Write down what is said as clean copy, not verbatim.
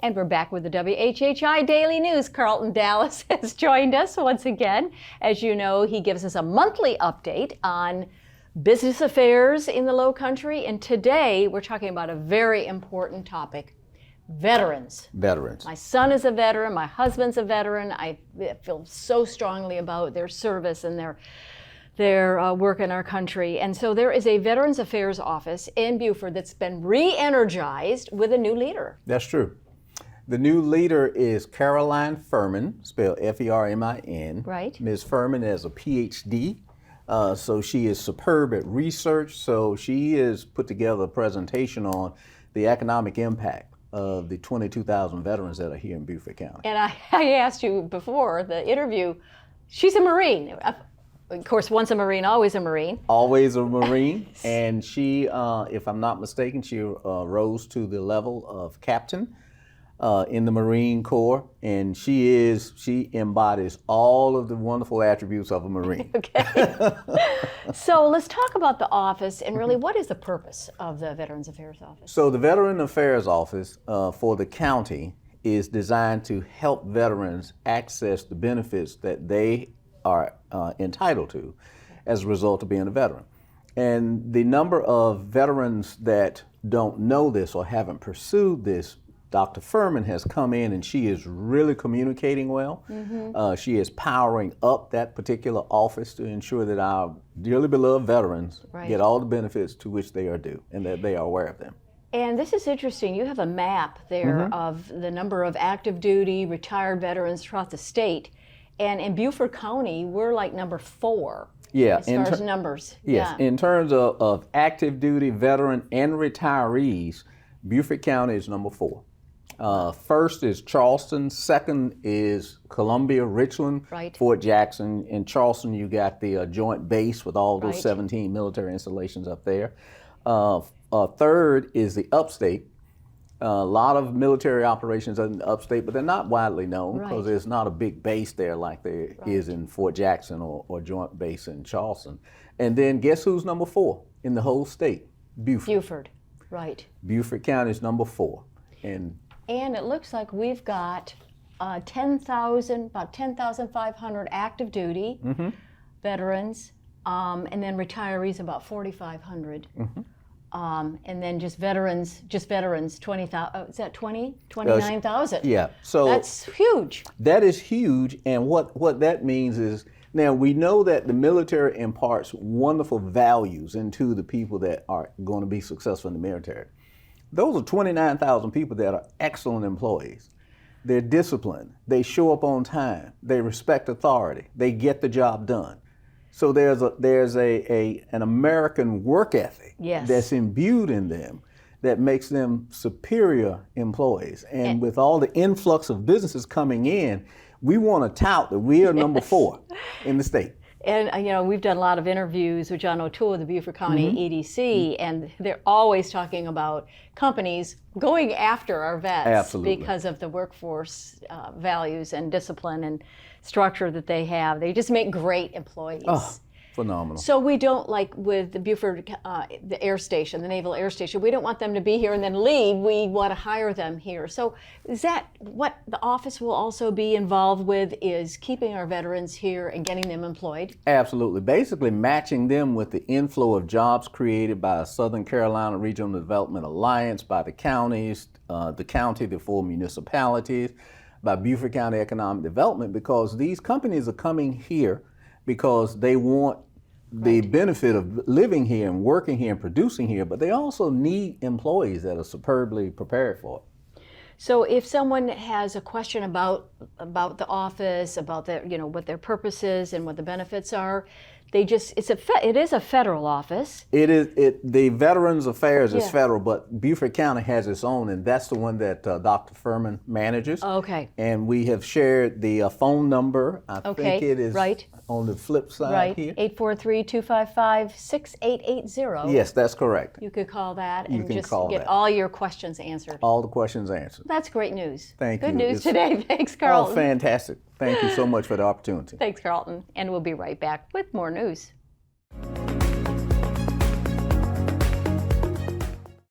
And we're back with the WHHI Daily News. Carlton.Dallas has joined us once again. As you know, he gives us a monthly update on business affairs in the Lowcountry. And today we're talking about a very important topic, veterans. Veterans. My son is a veteran, my husband's a veteran. I feel so strongly about their service and their work in our country. And so there is a Veterans Affairs office in Beaufort that's been re-energized with a new leader. That's true. The new leader is Caroline.Fermin, spelled F-E-R-M-I-N. Right. Ms. Fermin has a PhD, so she is superb at research. So she has put together a presentation on the economic impact of the 22,000 veterans that are here in Beaufort County. And I asked you before the interview, she's a Marine. Of course, once a Marine, always a Marine. Always a Marine. And she, if I'm not mistaken, she rose to the level of captain in the Marine Corps, and she embodies all of the wonderful attributes of a Marine. Okay. So let's talk about the office and really what is the purpose of the Veterans Affairs Office? So the Veteran Affairs Office for the county is designed to help veterans access the benefits that they are entitled to as a result of being a veteran. And the number of veterans that don't know this or haven't pursued this, Dr. Fermin has come in and she is really communicating well. Mm-hmm. She is powering up that particular office to ensure that our dearly beloved veterans get all the benefits to which they are due and that they are aware of them. And this is interesting. You have a map there of the number of active duty, retired veterans throughout the state. And in Beaufort County, we're like number 4 as far as numbers. Yes, in terms of active duty, veteran, and retirees, Beaufort County is number 4. First is Charleston, second is Columbia, Richland, Fort Jackson. In Charleston, you got the joint base with all those 17 military installations up there. Third is the upstate. A lot of military operations in the upstate, but they're not widely known because there's not a big base there like there is in Fort Jackson or joint base in Charleston. And then guess who's number 4 in the whole state? Beaufort. Beaufort, right. Beaufort County is number 4. And it looks like we've got about 10,500 active duty veterans, and then retirees about 4,500. And then just veterans, 20,000, is that 20? 29,000. Yeah. So that's huge. That is huge, and what that means is, now we know that the military imparts wonderful values into the people that are going to be successful in the military. Those are 29,000 people that are excellent employees. They're disciplined, they show up on time, they respect authority, they get the job done. So there's an American work ethic that's imbued in them that makes them superior employees. And with all the influx of businesses coming in, we want to tout that we are number 4 in the state. And you know, we've done a lot of interviews with John O'Toole, the Beaufort County EDC, and they're always talking about companies going after our vets because of the workforce values and discipline and structure that they have. They just make great employees. Oh, phenomenal. So we don't, like with the Beaufort, the air station, the Naval Air Station, we don't want them to be here and then leave. We want to hire them here. So is that what the office will also be involved with, is keeping our veterans here and getting them employed? Absolutely. Basically matching them with the inflow of jobs created by Southern Carolina Regional Development Alliance, by the counties, the 4 municipalities, by Beaufort County Economic Development, because these companies are coming here because they want the benefit of living here and working here and producing here, but they also need employees that are superbly prepared for it. So if someone has a question about the office, about their, you know, what their purpose is and what the benefits are, it is a federal office. The Veterans Affairs is federal, but Beaufort County has its own, and that's the one that Dr. Fermin manages. Okay. And we have shared the phone number. I think it is on the flip side here. 843-255-6880. Yes, that's correct. You could call that and just get all your questions answered. All the questions answered. That's great news. Thank you. Good news today. Thanks, Carlton. Oh, fantastic. Thank you so much for the opportunity. Thanks, Carlton. And we'll be right back with more news.